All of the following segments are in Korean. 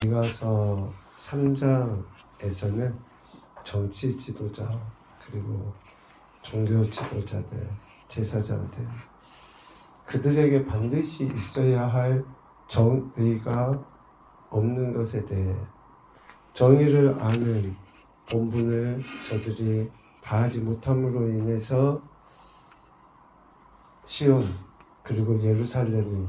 미가서 3장에서는 정치 지도자 그리고 종교 지도자들, 제사장들 그들에게 반드시 있어야 할 정의가 없는 것에 대해 정의를 아는 본분을 저들이 다하지 못함으로 인해서 시온 그리고 예루살렘이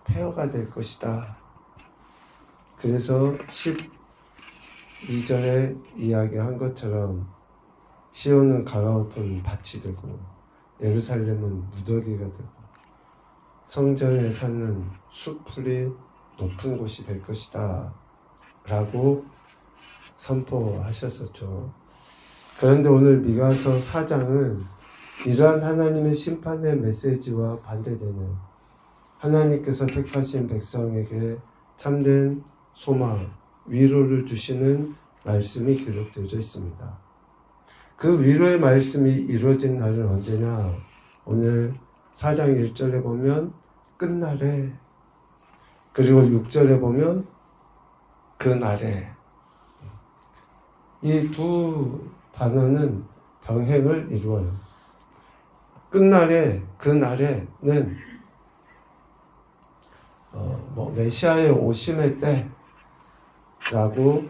폐허가 될 것이다. 그래서 12절에 이야기한 것처럼 시온은 갈아엎은 밭이 되고 예루살렘은 무더기가 되고 성전에 사는 숲풀이 높은 곳이 될 것이다 라고 선포하셨었죠. 그런데 오늘 미가서 4장은 이러한 하나님의 심판의 메시지와 반대되는 하나님께서 택하신 백성에게 참된 소망, 위로를 주시는 말씀이 기록되어 있습니다. 그 위로의 말씀이 이루어진 날은 언제냐? 오늘 4장 1절에 보면 끝날에, 그리고 6절에 보면 그날에. 이 두 단어는 병행을 이루어요. 끝날에, 그날에는 메시아의 오심의 때라고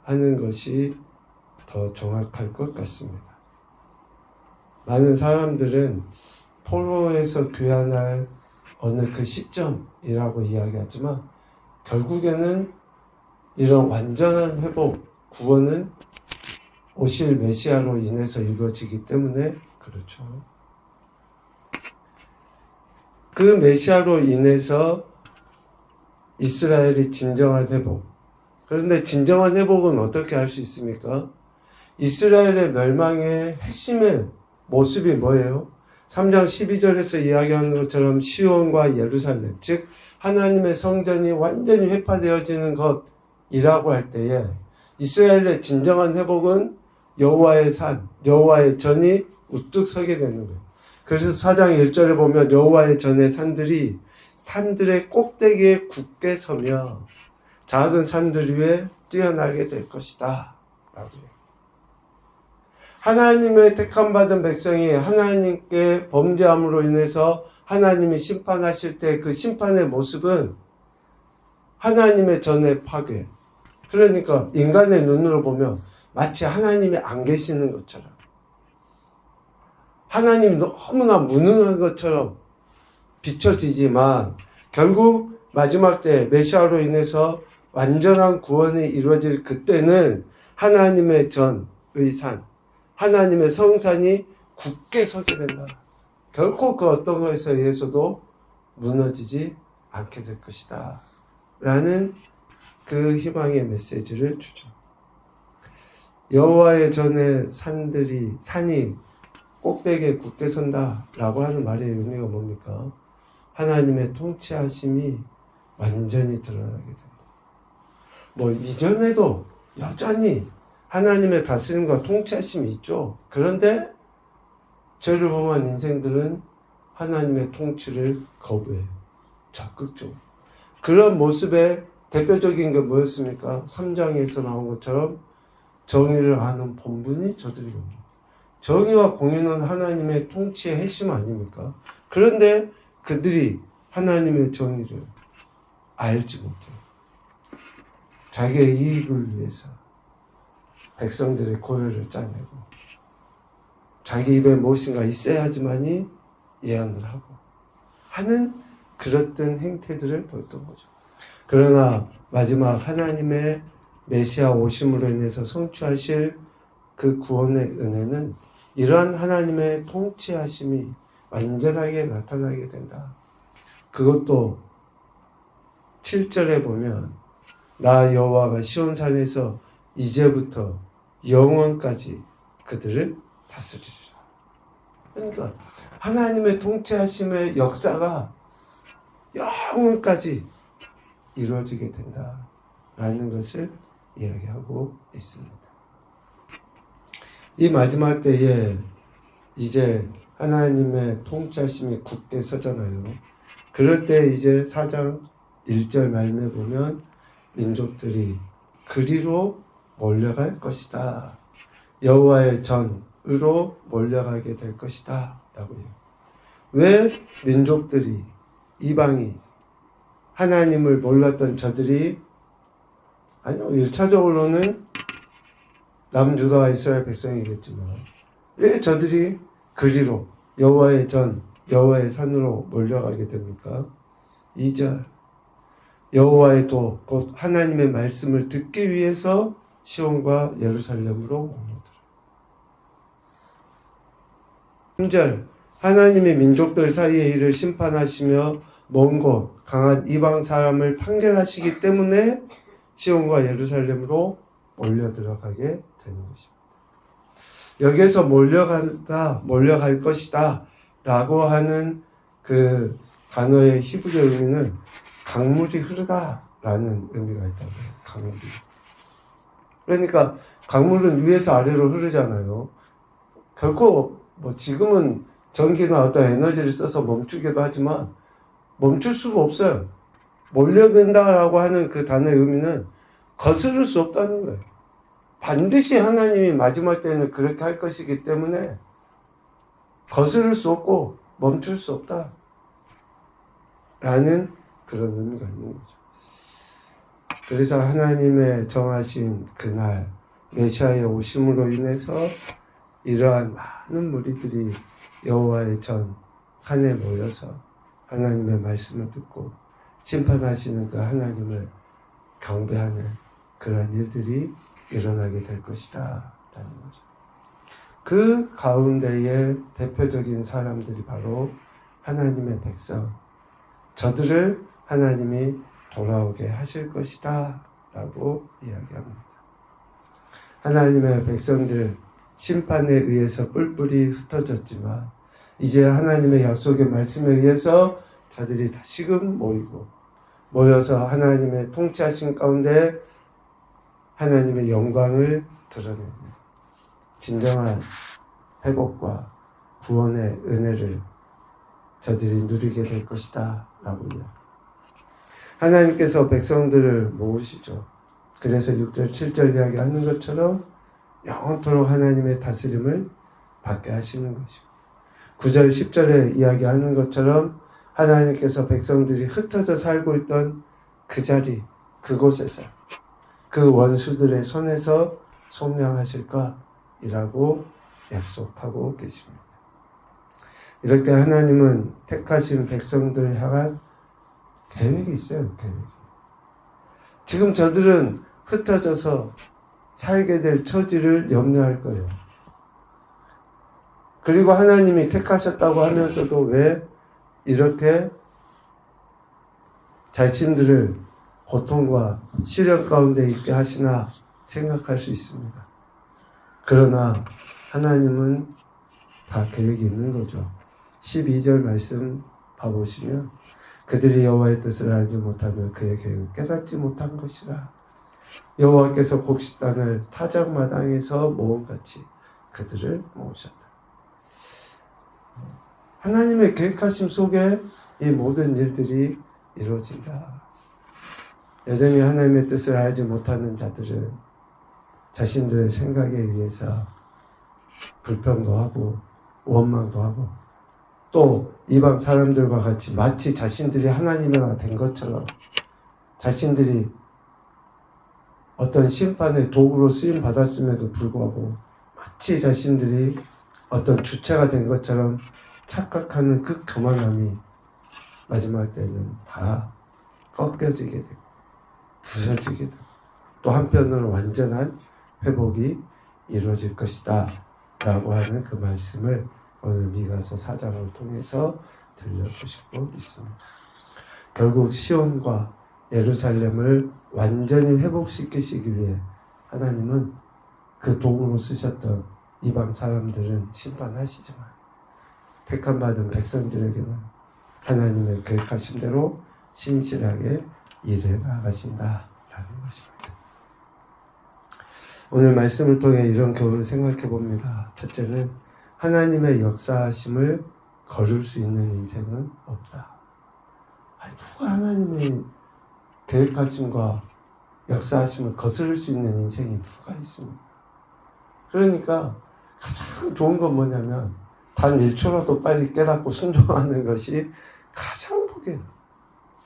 하는 것이 더 정확할 것 같습니다. 많은 사람들은 포로에서 귀환할 어느 그 시점이라고 이야기하지만 결국에는 이런 완전한 회복, 구원은 오실 메시아로 인해서 이루어지기 때문에 그렇죠. 그 메시아로 인해서 이스라엘이 진정한 회복. 그런데 진정한 회복은 어떻게 할 수 있습니까? 이스라엘의 멸망의 핵심의 모습이 뭐예요? 3장 12절에서 이야기하는 것처럼 시온과 예루살렘, 즉 하나님의 성전이 완전히 회파되어지는 것이라고 할 때에 이스라엘의 진정한 회복은 여호와의 산, 여호와의 전이 우뚝 서게 되는 거예요. 그래서 4장 1절에 보면 여호와의 전의 산들이 산들의 꼭대기에 굳게 서며 작은 산들 위에 뛰어나게 될 것이다 라고요. 하나님의 택함받은 백성이 하나님께 범죄함으로 인해서 하나님이 심판하실 때 그 심판의 모습은 하나님의 전의 파괴, 그러니까 인간의 눈으로 보면 마치 하나님이 안 계시는 것처럼, 하나님이 너무나 무능한 것처럼 비춰지지만 결국 마지막 때 메시아로 인해서 완전한 구원이 이루어질 그때는 하나님의 전의 산, 하나님의 성산이 굳게 서게 된다. 결코 그 어떤 것에 의해서도 무너지지 않게 될 것이다 라는 그 희망의 메시지를 주죠. 여호와의 전의 산이 꼭대기에 굳게 선다 라고 하는 말의 의미가 뭡니까? 하나님의 통치하심이 완전히 드러나게 된다. 이전에도 여전히 하나님의 다스림과 통치하심이 있죠. 그런데 죄를 범한 인생들은 하나님의 통치를 거부해요. 적극적으로. 그런 모습의 대표적인 게 뭐였습니까? 3장에서 나온 것처럼 정의를 아는 본분이 저들이 옵니다. 정의와 공의는 하나님의 통치의 핵심 아닙니까? 그런데 그들이 하나님의 정의를 알지 못해요. 자기의 이익을 위해서 백성들의 고열을 짜내고 자기 입에 무엇인가 있어야지만이 예언을 하고 하는 그랬던 행태들을 보였던 거죠. 그러나 마지막 하나님의 메시아 오심으로 인해서 성취하실 그 구원의 은혜는 이러한 하나님의 통치하심이 완전하게 나타나게 된다. 그것도 7절에 보면 나 여호와가 시온산에서 이제부터 영원까지 그들을 다스리리라. 그러니까 하나님의 통치하심의 역사가 영원까지 이루어지게 된다라는 것을 이야기하고 있습니다. 이 마지막 때에 이제 하나님의 통치하심이 굳게 서잖아요. 그럴 때 이제 4장 1절 말씀에 보면 민족들이 그리로 몰려갈 것이다. 여호와의 전으로 몰려가게 될 것이다. 라고요. 왜 민족들이, 이방이, 하나님을 몰랐던 저들이, 아니요, 1차적으로는 남유다와 이스라엘 백성이겠지만, 왜 저들이 그리로, 여호와의 전, 여호와의 산으로 몰려가게 됩니까? 2절, 여호와의 도, 곧 하나님의 말씀을 듣기 위해서 시온과 예루살렘으로 옵니다. 3절, 하나님이 민족들 사이의 일을 심판하시며 먼 곳 강한 이방 사람을 판결하시기 때문에 시온과 예루살렘으로 몰려 들어가게 되는 것입니다. 여기에서 몰려갈 것이다 라고 하는 그 단어의 히브리 의미는 강물이 흐르다라는 의미가 있다고요. 강물이. 그러니까 강물은 위에서 아래로 흐르잖아요. 결코 뭐 지금은 전기나 어떤 에너지를 써서 멈추기도 하지만 멈출 수가 없어요. 몰려든다라고 하는 그 단어의 의미는 거스를 수 없다는 거예요. 반드시 하나님이 마지막 때는 그렇게 할 것이기 때문에 거스를 수 없고 멈출 수 없다 라는 그런 의미가 있는 거죠. 그래서 하나님의 정하신 그날 메시아의 오심으로 인해서 이러한 많은 무리들이 여호와의 전 산에 모여서 하나님의 말씀을 듣고 심판하시는 그 하나님을 경배하는 그런 일들이 일어나게 될 것이다 라는 거죠. 그 가운데의 대표적인 사람들이 바로 하나님의 백성, 저들을 하나님이 돌아오게 하실 것이다 라고 이야기합니다. 하나님의 백성들 심판에 의해서 뿔뿔이 흩어졌지만 이제 하나님의 약속의 말씀에 의해서 자들이 다시금 모여서 하나님의 통치하심 가운데 하나님의 영광을 드러내는 진정한 회복과 구원의 은혜를 저들이 누리게 될 것이다 라고 이야기합니다. 하나님께서 백성들을 모으시죠. 그래서 6절 7절 이야기하는 것처럼 영원토록 하나님의 다스림을 받게 하시는 것이고 9절 10절에 이야기하는 것처럼 하나님께서 백성들이 흩어져 살고 있던 그 자리 그곳에서 그 원수들의 손에서 속량하실 것이라고 약속하고 계십니다. 이럴 때 하나님은 택하신 백성들을 향한 계획이 있어요. 계획이. 지금 저들은 흩어져서 살게 될 처지를 염려할 거예요. 그리고 하나님이 택하셨다고 하면서도 왜 이렇게 자신들을 고통과 시련 가운데 있게 하시나 생각할 수 있습니다. 그러나 하나님은 다 계획이 있는 거죠. 12절 말씀 봐보시면 그들이 여호와의 뜻을 알지 못하며 그의 계획을 깨닫지 못한 것이라. 여호와께서 곡식단을 타작마당에서 모음같이 그들을 모으셨다. 하나님의 계획하심 속에 이 모든 일들이 이루어진다. 여전히 하나님의 뜻을 알지 못하는 자들은 자신들의 생각에 의해서 불평도 하고 원망도 하고 또 이방 사람들과 같이 마치 자신들이 하나님이나 된 것처럼 자신들이 어떤 심판의 도구로 쓰임 받았음에도 불구하고 마치 자신들이 어떤 주체가 된 것처럼 착각하는 그 교만함이 마지막 때는 다 꺾여지게 되고 부서지게 되고 또 한편으로 완전한 회복이 이루어질 것이다 라고 하는 그 말씀을 오늘 미가서 4장을 통해서 들려주시고 있습니다. 결국 시온과 예루살렘을 완전히 회복시키시기 위해 하나님은 그 도구로 쓰셨던 이방 사람들은 심판하시지만 택함 받은 백성들에게는 하나님의 계획하신 대로 신실하게 일해 나가신다라는 것입니다. 오늘 말씀을 통해 이런 교훈을 생각해 봅니다. 첫째는 하나님의 역사하심을 거를 수 있는 인생은 없다. 누가 하나님의 계획하심과 역사하심을 거스를 수 있는 인생이 누가 있습니까? 그러니까 가장 좋은 건 뭐냐면 단 1초라도 빨리 깨닫고 순종하는 것이 가장 복이에요.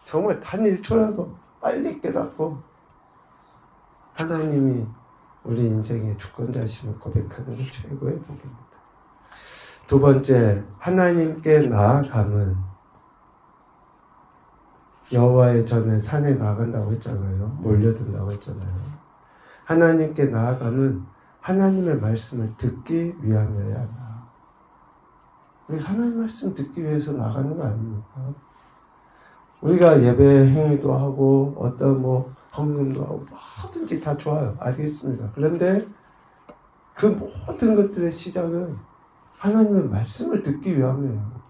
정말 단 1초라도 빨리 깨닫고 하나님이 우리 인생의 주권자심을 고백하는 게 최고의 복입니다. 두 번째, 하나님께 나아감은 여호와의 전에 산에 나간다고 했잖아요. 몰려든다고 했잖아요. 하나님께 나아감은 하나님의 말씀을 듣기 위함이어야 한다. 우리 하나님 말씀 듣기 위해서 나가는 거 아닙니까? 우리가 예배 행위도 하고 어떤 헌금도 하고 뭐든지 다 좋아요. 알겠습니다. 그런데 그 모든 것들의 시작은 하나님의 말씀을 듣기 위함이에요.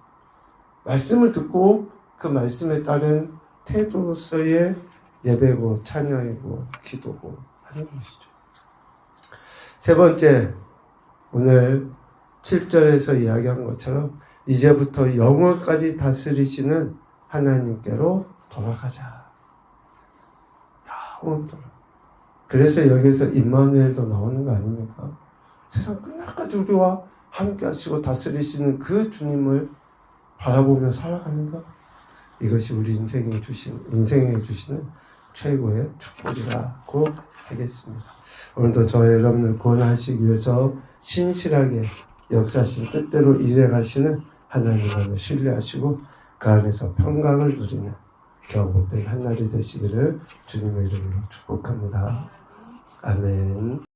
말씀을 듣고 그 말씀에 따른 태도로서의 예배고 찬양이고 기도고 하는 것이죠. 세 번째, 오늘 7절에서 이야기한 것처럼 이제부터 영원까지 다스리시는 하나님께로 돌아가자. 영원토록. 그래서 여기서 임마누엘도 나오는 거 아닙니까? 세상 끝날까지 우리와 함께 하시고 다스리시는 그 주님을 바라보며 살아가는 것. 이것이 우리 인생에 주시는 최고의 축복이라고 하겠습니다. 오늘도 저와 여러분을 구원하시기 위해서 신실하게 역사하신 뜻대로 일해가시는 하나님을 신뢰하시고 그 안에서 평강을 누리는 겨우 된 한날이 되시기를 주님의 이름으로 축복합니다. 아멘.